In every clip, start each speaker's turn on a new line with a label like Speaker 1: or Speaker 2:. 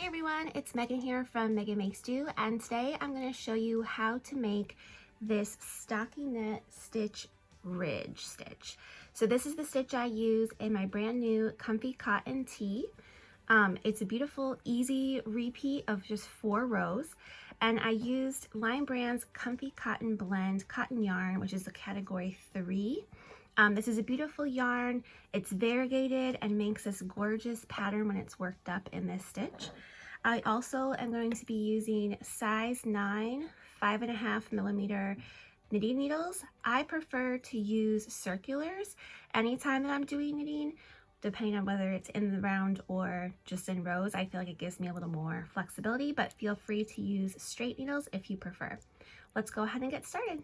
Speaker 1: Hey everyone, it's Megan here from Meghan Makes Do, and today I'm going to show you how to make this Stockinette Stitch Ridge Stitch. So this is the stitch I use in my brand new comfy cotton tee. It's a beautiful, easy repeat of just 4 rows, and I used Line Brand's Comfy Cotton Blend cotton yarn, which is a category 3. This is a beautiful yarn. It's variegated and makes this gorgeous pattern when it's worked up in this stitch. I also am going to be using size 9, 5.5 millimeter knitting needles. I prefer to use circulars anytime that I'm doing knitting, depending on whether it's in the round or just in rows. I feel like it gives me a little more flexibility, but feel free to use straight needles if you prefer. Let's go ahead and get started.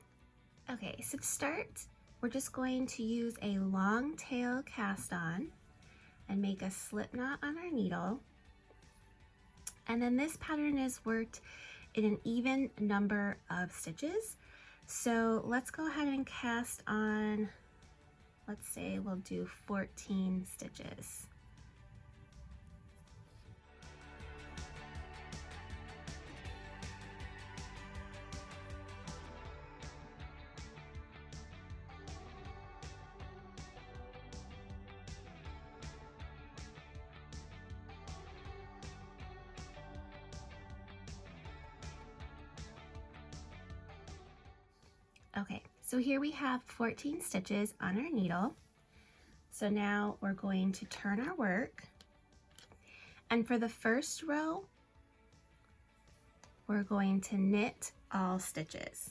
Speaker 1: Okay, so to start, we're just going to use a long tail cast on and make a slip knot on our needle. And then this pattern is worked in an even number of stitches. So let's go ahead and cast on, let's say we'll do 14 stitches. Okay, so here we have 14 stitches on our needle. So now we're going to turn our work. And for the first row, we're going to knit all stitches.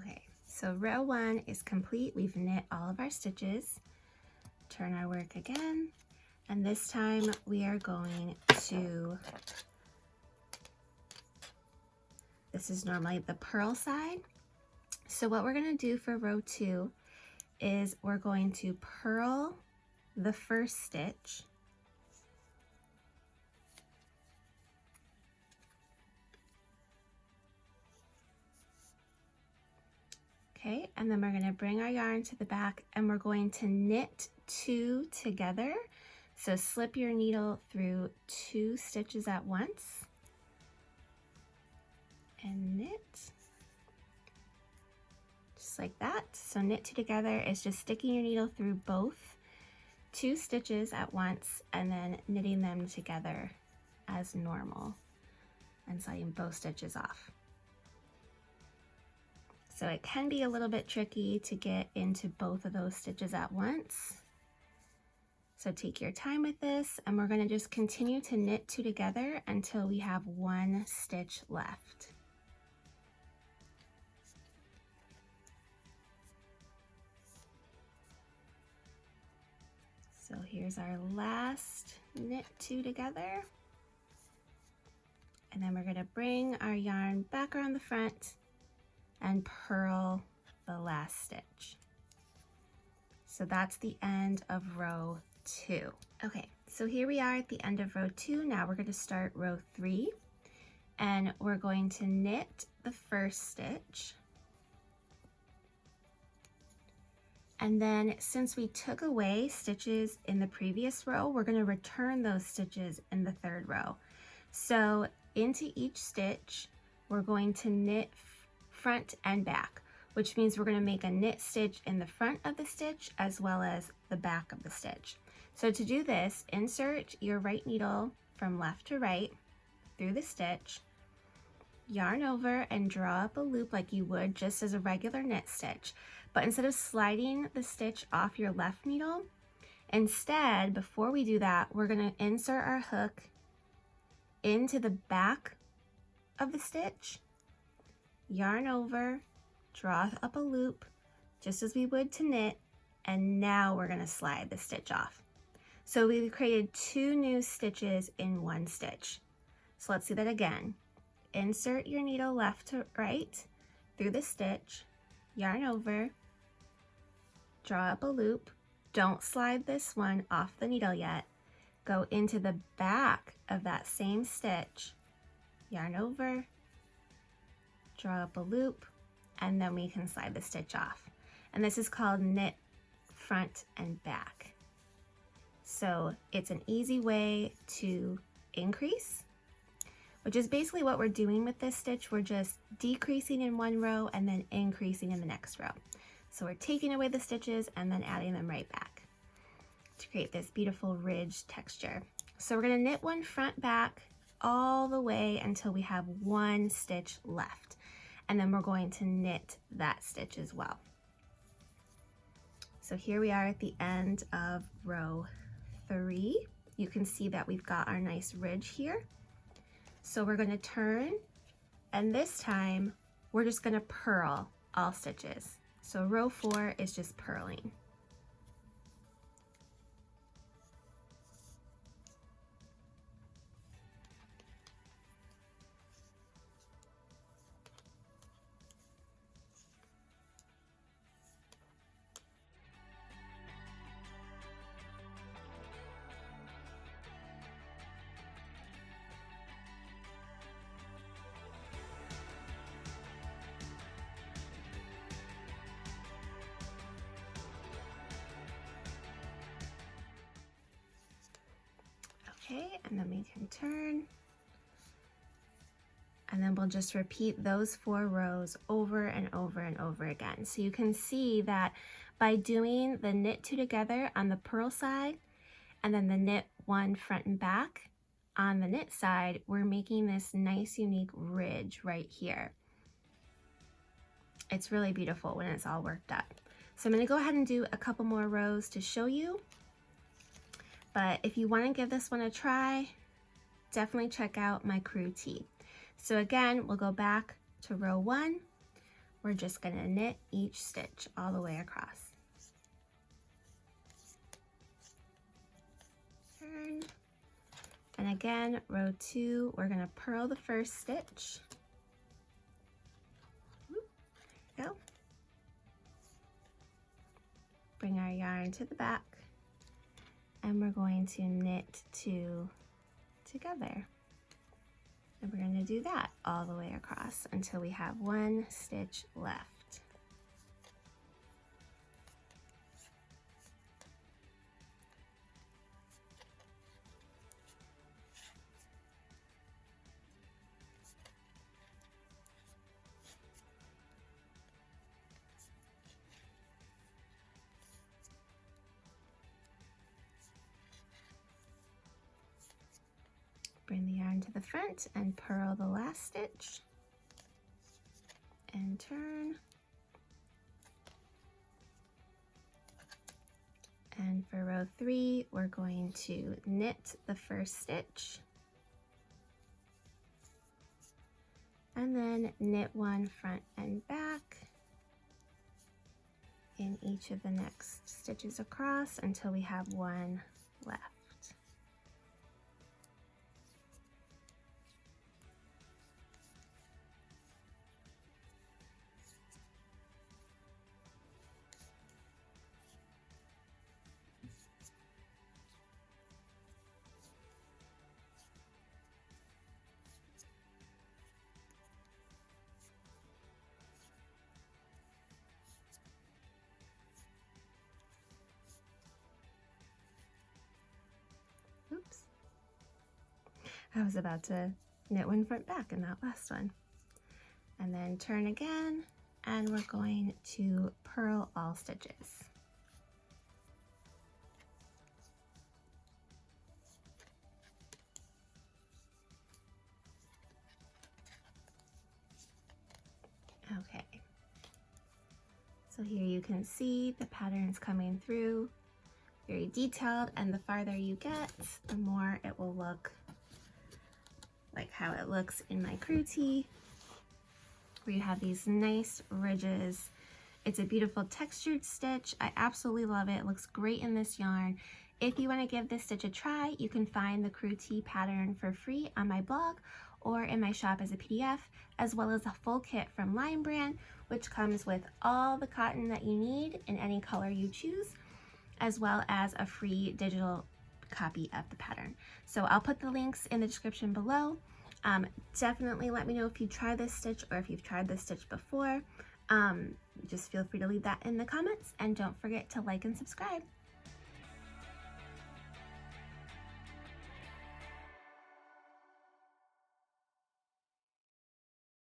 Speaker 1: Okay, so row 1 is complete. We've knit all of our stitches. Turn our work again, and this time we are going to, this is normally the purl side. So what we're going to do for row 2 is we're going to purl the first stitch. Okay, and then we're going to bring our yarn to the back and we're going to knit 2 together. So slip your needle through 2 stitches at once and knit just like that. So knit 2 together is just sticking your needle through both 2 stitches at once and then knitting them together as normal and sliding both stitches off. So it can be a little bit tricky to get into both of those stitches at once. So take your time with this, and we're going to just continue to knit 2 together until we have 1 stitch left. So here's our last knit 2 together. And then we're going to bring our yarn back around the front and purl the last stitch. So that's the end of row 2. Okay, so here we are at the end of row 2. Now we're going to start row 3, and we're going to knit the first stitch. And then since we took away stitches in the previous row, we're going to return those stitches in the 3rd row. So into each stitch, we're going to knit front and back, which means we're going to make a knit stitch in the front of the stitch as well as the back of the stitch. So to do this, insert your right needle from left to right through the stitch, yarn over and draw up a loop like you would just as a regular knit stitch. But instead of sliding the stitch off your left needle, instead, before we do that, we're going to insert our hook into the back of the stitch, yarn over, draw up a loop, just as we would to knit, and now we're going to slide the stitch off. So we created 2 new stitches in 1 stitch. So let's do that again. Insert your needle left to right through the stitch, yarn over, draw up a loop. Don't slide this one off the needle yet. Go into the back of that same stitch, yarn over, draw up a loop, and then we can slide the stitch off. And this is called knit front and back. So it's an easy way to increase, which is basically what we're doing with this stitch. We're just decreasing in one row and then increasing in the next row. So we're taking away the stitches and then adding them right back to create this beautiful ridge texture. So we're going to knit one front back all the way until we have 1 stitch left. And then we're going to knit that stitch as well. So here we are at the end of row 3. You can see that we've got our nice ridge here. So we're going to turn, and this time we're just going to purl all stitches. So row 4 is just purling. Okay, and then we can turn, and then we'll just repeat those 4 rows over and over and over again. So you can see that by doing the knit 2 together on the purl side and then the knit 1 front and back on the knit side, we're making this nice unique ridge right here. It's really beautiful when it's all worked up. So I'm going to go ahead and do a couple more rows to show you. But if you want to give this one a try, definitely check out my crew tee. So again, we'll go back to row 1. We're just going to knit each stitch all the way across. Turn. And again, row 2, we're going to purl the first stitch. There we go. Bring our yarn to the back. And we're going to knit 2 together. And we're going to do that all the way across until we have 1 stitch left. Bring the yarn to the front and purl the last stitch and turn. And for row 3, we're going to knit the first stitch and then knit 1 front and back in each of the next stitches across until we have 1 left. Oops. I was about to knit 1 front back in that last one. And then turn again, and we're going to purl all stitches. Okay. So here you can see the patterns coming through. Very detailed, and the farther you get, the more it will look like how it looks in my crew tee, where you have these nice ridges It's a beautiful textured stitch. I absolutely love it. It looks great in this yarn. If you want to give this stitch a try, you can find the crew tee pattern for free on my blog or in my shop as a PDF, as well as a full kit from Lion Brand, which comes with all the cotton that you need in any color you choose, as well as a free digital copy of the pattern. So I'll put the links in the description below. Definitely let me know if you try this stitch or if you've tried this stitch before. Just feel free to leave that in the comments, and don't forget to like and subscribe.